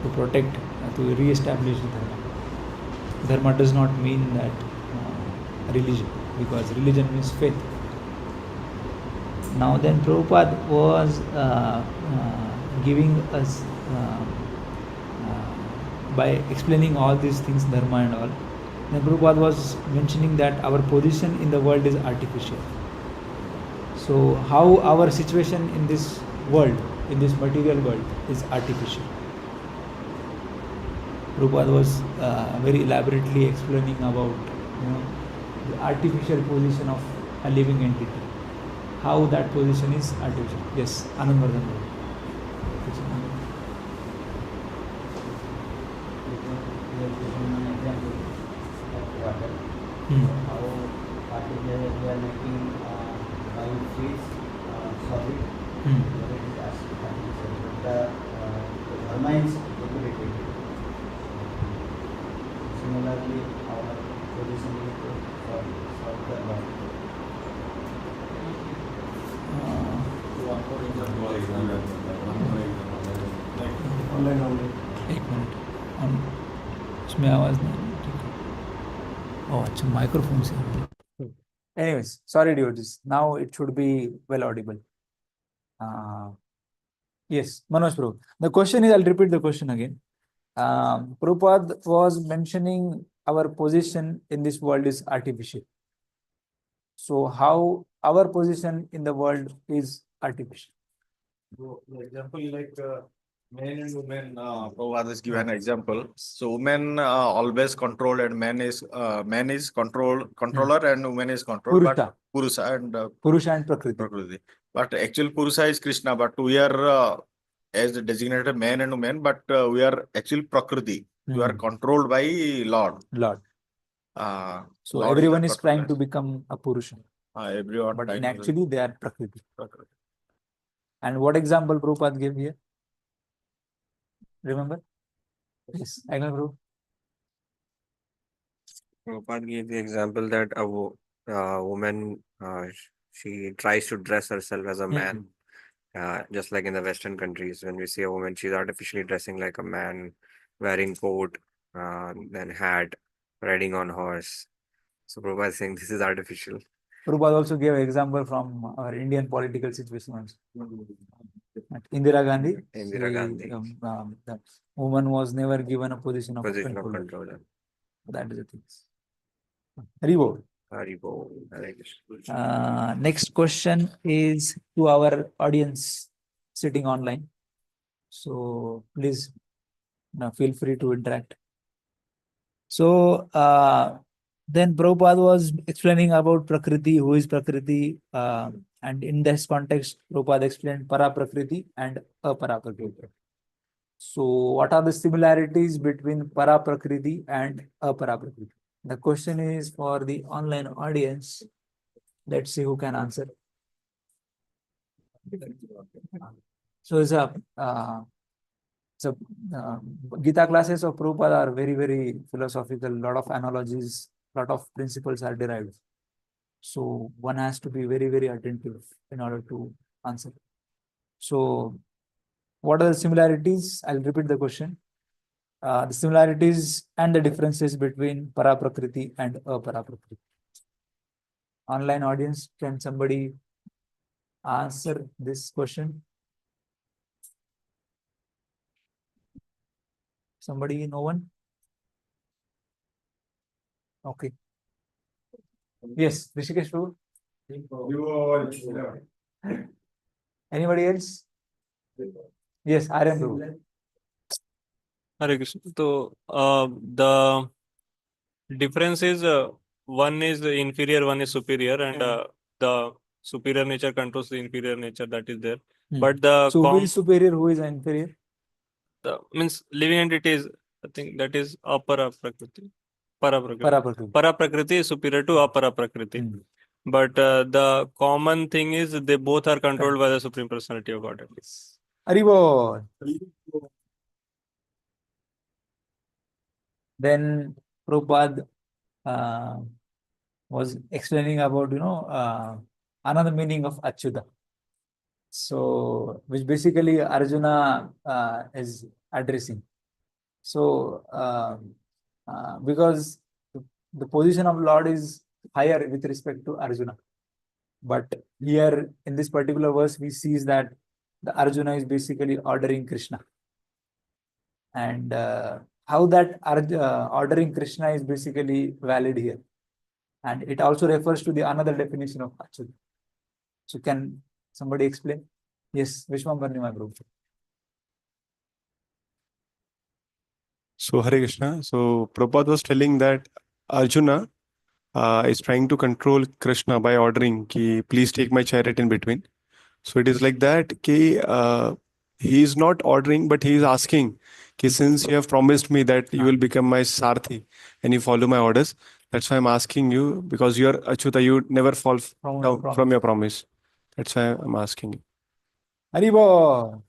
to protect, to re-establish the Dharma. Dharma does not mean that religion, because religion means faith. Now then Prabhupada was giving us, by explaining all these things, Dharma and all, then Prabhupada was mentioning that our position in the world is artificial. So how our situation in this world, in this material world, is artificial. Prabhupada was very elaborately explaining about the artificial position of a living entity. How that position is artificial. Yes, Anand Vardhan. How artificial we are making buying fish solid, where it is artificial, but the dharma is decorated. Similarly, our position is to serve the Lord. One more example. Online only. एक minute उसमें आवाज नहीं Oh, अच्छा microphone से. Anyways, sorry devotees. Now it should be well audible. Yes, Manoj Prabhu. The question is, I'll repeat the question again. Prabhupada was mentioning our position in this world is artificial. So how our position in the world is artificial? So, the example like men and women, Prabhupada has given an example. So women always controlled, and man is controller, and woman is controlled. Purusha. But Purusha and Purusha and Prakriti. Prakriti. But actual Purusha is Krishna. But we are as designated man and woman, but we are actually Prakriti. We are controlled by Lord. Lord. So Lord everyone the is trying to controller. become a Purusha, Everyone but trying in to actually they are Prakriti. Prakriti. And what example Prabhupada gave here? Remember? Yes, I know. Prabhupada gave the example that a woman, she tries to dress herself as a man. Just like in the Western countries, when we see a woman, she's artificially dressing like a man, wearing coat, then hat, riding on horse. So Prabhupada is saying this is artificial. Prabhupada also gave an example from our Indian political situation also. Indira Gandhi. Indira Gandhi. The woman was never given a position of control. Controller. That is the thing. Haribo. Haribo. Hare Krishna. Next question is to our audience sitting online. So please feel free to interact. So then Prabhupada was explaining about Prakriti, who is Prakriti, and in this context, Prabhupada explained Para Prakriti and Apara Prakriti. So what are the similarities between Para Prakriti and Apara Prakriti? The question is for the online audience. Let's see who can answer. So Gita classes of Prabhupada are very, very philosophical. Lot of analogies, lot of principles are derived. So one has to be very, very attentive in order to answer. So what are the similarities? I'll repeat the question. The similarities and the differences between Para Prakriti and Apara Prakriti. Online audience, can somebody answer this question? Somebody, no one? Okay. Yes, Rishikesh Prabhu. Anybody else? Yes, Aryan Prabhu. Hare Krishna. So the difference is one is inferior, one is superior, and the superior nature controls the inferior nature that is there. But the so who is superior, who is inferior? Means living entities, I think that is Apara Prakriti. Para Prakriti. Para Prakriti. Para Prakriti is superior to Apara Prakriti. But the common thing is they both are controlled by the Supreme Personality of Godhead. Haribol. Then Prabhupada was explaining about, another meaning of Achyuta. So, which basically Arjuna is addressing. So, because the position of Lord is higher with respect to Arjuna. But here in this particular verse, we see that the Arjuna is basically ordering Krishna. And how that ordering Krishna is basically valid here. And it also refers to the another definition of Achyuta. So can somebody explain? Yes, Vishwambarni, my group. So Hare Krishna. So Prabhupada was telling that Arjuna is trying to control Krishna by ordering ki please take my chariot in between. So it is like that ki he is not ordering, but he is asking ki since you have promised me that you will become my Sarthi and you follow my orders, that's why I'm asking you, because you are Achyuta, you never fall down from your promise. That's why I'm asking you. Haribo.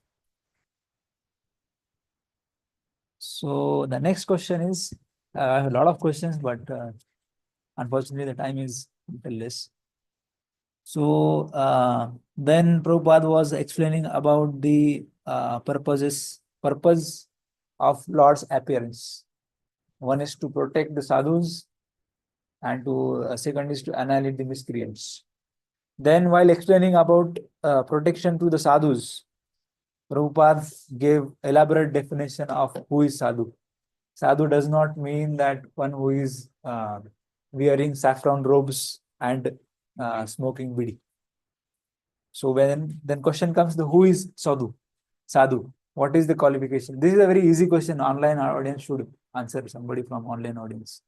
So the next question is, I have a lot of questions, but unfortunately the time is a little less. So then Prabhupada was explaining about the purpose of Lord's appearance. One is to protect the sadhus, and second is to annihilate the miscreants. Then while explaining about protection to the sadhus, Prabhupada gave elaborate definition of who is sadhu. Sadhu does not mean that one who is wearing saffron robes and smoking bidi. So then question comes, the who is sadhu? Sadhu. What is the qualification? This is a very easy question. Online audience should answer. Somebody from online audience.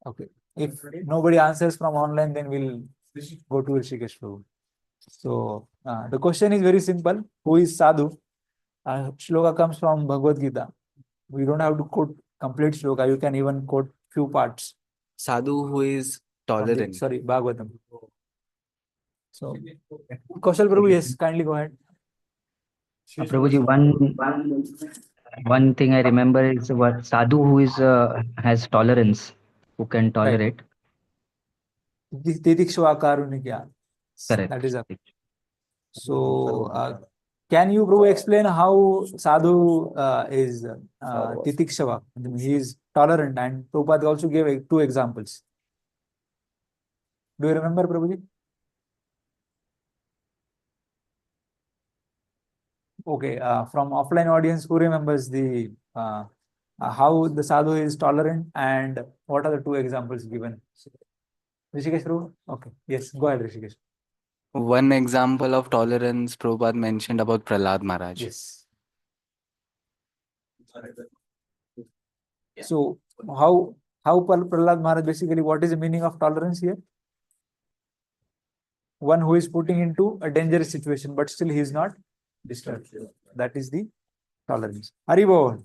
Okay. If nobody answers from online, then we'll go to Rishikesh Prabhu. So the question is very simple. Who is sadhu? Shloka comes from Bhagavad Gita. We don't have to quote complete shloka. You can even quote few parts. Sadhu who is tolerant. Sorry, Bhagavatam. So, Kaushal Prabhu, yes, kindly go ahead. Prabhuji, one thing I remember is what sadhu who is has tolerance, who can tolerate. Titikshva karunikya. Correct. That is a. So, can you, Prabhu, explain how sadhu is titikshava? He is tolerant, and Prabhupada also gave two examples. Do you remember, Prabhuji? Okay, from offline audience, who remembers the how the sadhu is tolerant and what are the two examples given? Rishikesh Prabhu? Okay, yes, go ahead, Rishikesh. One example of tolerance Prabhupada mentioned about Prahlad Maharaj. Yes. So how Prahlad Maharaj, basically what is the meaning of tolerance here? One who is putting into a dangerous situation, but still he is not disturbed. That is the tolerance. Haribol.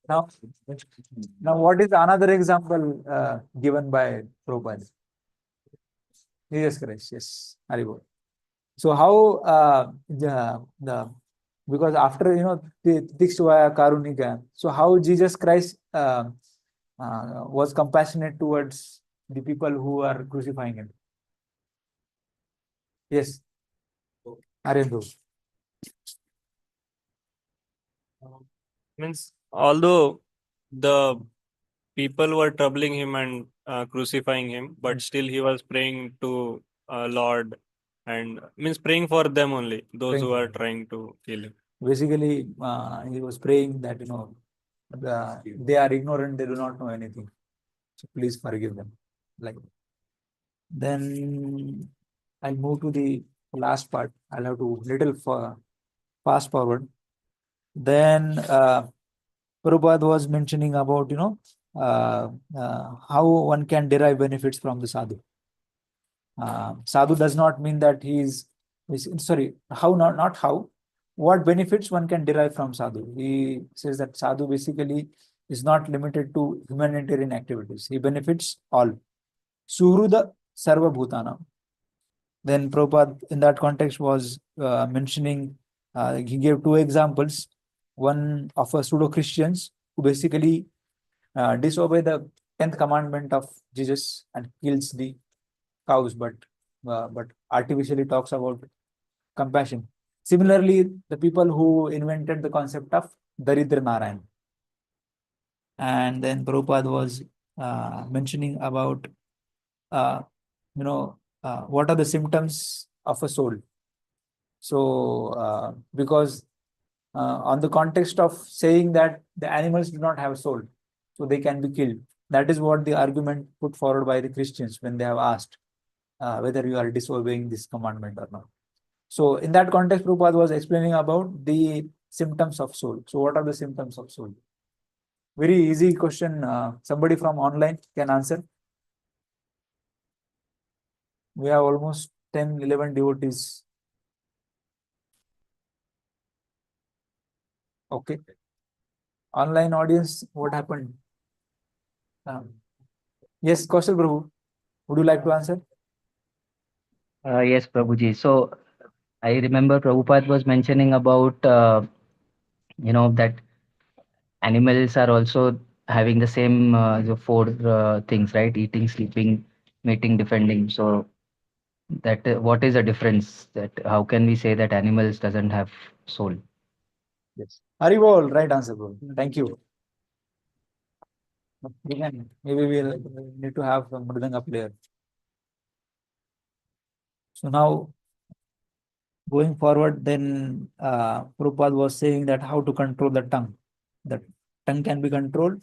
Now what is another example given by Prabhupada? Jesus Christ, yes. Haribol. So how because after Tikshvaya Karunika, so how Jesus Christ was compassionate towards the people who are crucifying him? Yes. Arendra. Means although the people were troubling him and crucifying him, but still he was praying to Lord, and means praying for them only, those who are trying to kill him. Basically, he was praying that they are ignorant, they do not know anything. So please forgive them. Like then I'll move to the last part. I'll have to little fast forward. Then Prabhupada was mentioning about how one can derive benefits from the sadhu. Sadhu does not mean that he is sorry. How not how. What benefits one can derive from sadhu? He says that sadhu basically is not limited to humanitarian activities. He benefits all. Suhruda Sarva Bhutana. Then Prabhupada in that context was mentioning, he gave two examples. One of a pseudo-Christians who basically disobey the 10th commandment of Jesus and kills the cows, but artificially talks about compassion. Similarly, the people who invented the concept of Daridra Narayan. And then Prabhupada was mentioning about what are the symptoms of a soul. So because on the context of saying that the animals do not have a soul, so they can be killed. That is what the argument put forward by the Christians when they have asked whether you are disobeying this commandment or not. So in that context, Prabhupada was explaining about the symptoms of soul. So what are the symptoms of soul? Very easy question. Somebody from online can answer. We have almost 10, 11 devotees. Okay. Online audience, what happened? Yes, Kaushal Prabhu, would you like to answer? Yes, Prabhuji. So I remember Prabhupada was mentioning about that animals are also having the same the four things, right? Eating, sleeping, mating, defending. So that what is the difference? That how can we say that animals doesn't have soul? Yes. Haribol, right answer, bro. Thank you. Maybe we'll need to have a Mridanga player. So now, going forward, then Prabhupada was saying that how to control the tongue. The tongue can be controlled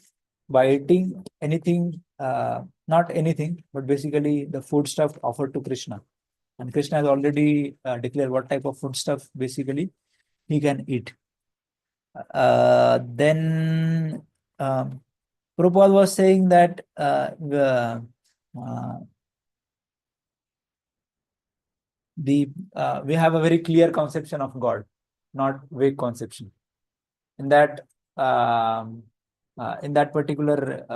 by eating anything, not anything, but basically the food stuff offered to Krishna. And Krishna has already declared what type of food stuff basically he can eat. Then Prabhupada was saying that we have a very clear conception of God, not vague conception. In that particular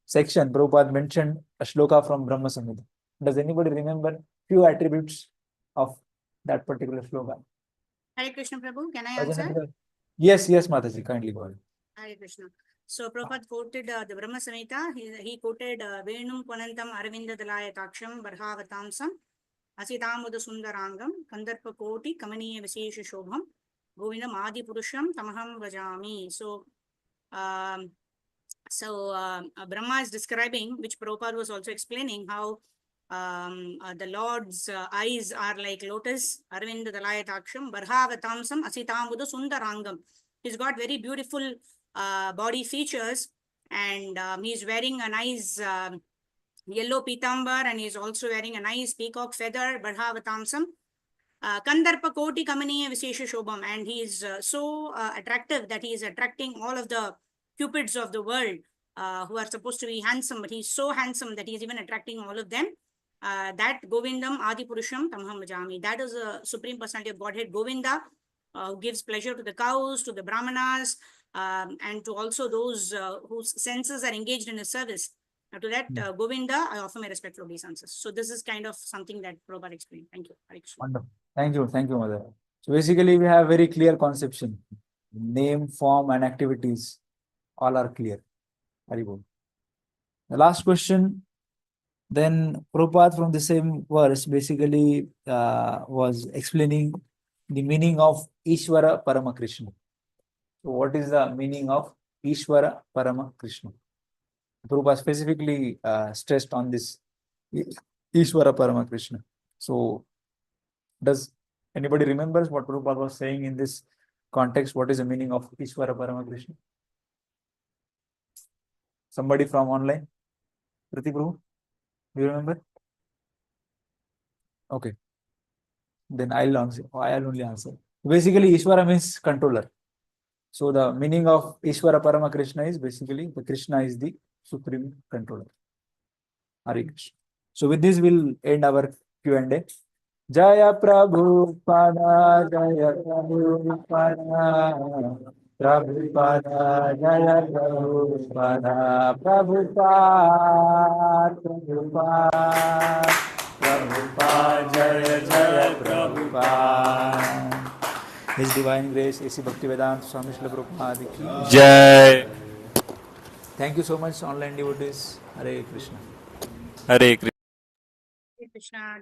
section, Prabhupada mentioned a shloka from Brahma Samhita. Does anybody remember few attributes of that particular shloka? Hare Krishna Prabhu, can I answer? Yes, Mataji, kindly go ahead. Hare Krishna. So Prabhupada quoted the Brahma Samhita. He quoted Venum Kwanantam Aravinda Dalayakaksham Barhavatamsam Asitamuda Sundarangam Kandarpa Koti Kamaniya Visesha Shobham Govindam Adi Purusham Tamaham Vajami. So Brahma is describing, which Prabhupada was also explaining, how the Lord's eyes are like lotus, Arvinda Dalayakaksham, Barhavatamsam, Asitamuda Sundarangam. He's got very beautiful body features, and he's wearing a nice yellow pitambar, and he's also wearing a nice peacock feather, Barhavatamsam. Kandarpa Koti Kamaniya Visesha Shobham, and he is so attractive that he is attracting all of the cupids of the world who are supposed to be handsome, but he's so handsome that he's even attracting all of them. That Govindam Adi Purusham Tamaham Vajami. That is a Supreme Personality of Godhead, Govinda, who gives pleasure to the cows, to the brahmanas, and to also those whose senses are engaged in his service. To that Govinda, I offer my respectful obeisances. So this is kind of something that Prabhupada explained. Thank you. Wonderful. Thank you, Mother. So basically, we have very clear conception. Name, form, and activities all are clear. Haribol. The last question. Then Prabhupada from the same verse basically was explaining the meaning of Ishvara Parama Krishna. So what is the meaning of Ishvara Parama Krishna? Prabhupada specifically stressed on this Ishvara Parama Krishna. So does anybody remembers what Prabhupada was saying in this context? What is the meaning of Ishvara Parama Krishna? Somebody from online? Prati Prabhu? Do you remember? Okay. Then I'll only answer. Basically, Ishvara means controller. So the meaning of Ishvara Parama Krishna is basically the Krishna is the supreme controller. Hare Krishna. So with this, we'll end our Q&A. Jaya Prabhupada, Jaya Prabhupada, Prabhupada, Jaya Prabhupada, Prabhupada, Prabhupada, Prabhupada, Jaya Prabhupada. His Divine Grace, A.C. Bhaktivedant, Swami Srila Prabhupada. Jai. Thank you so much, online devotees. Hare Krishna. Hare Krishna. Krishna.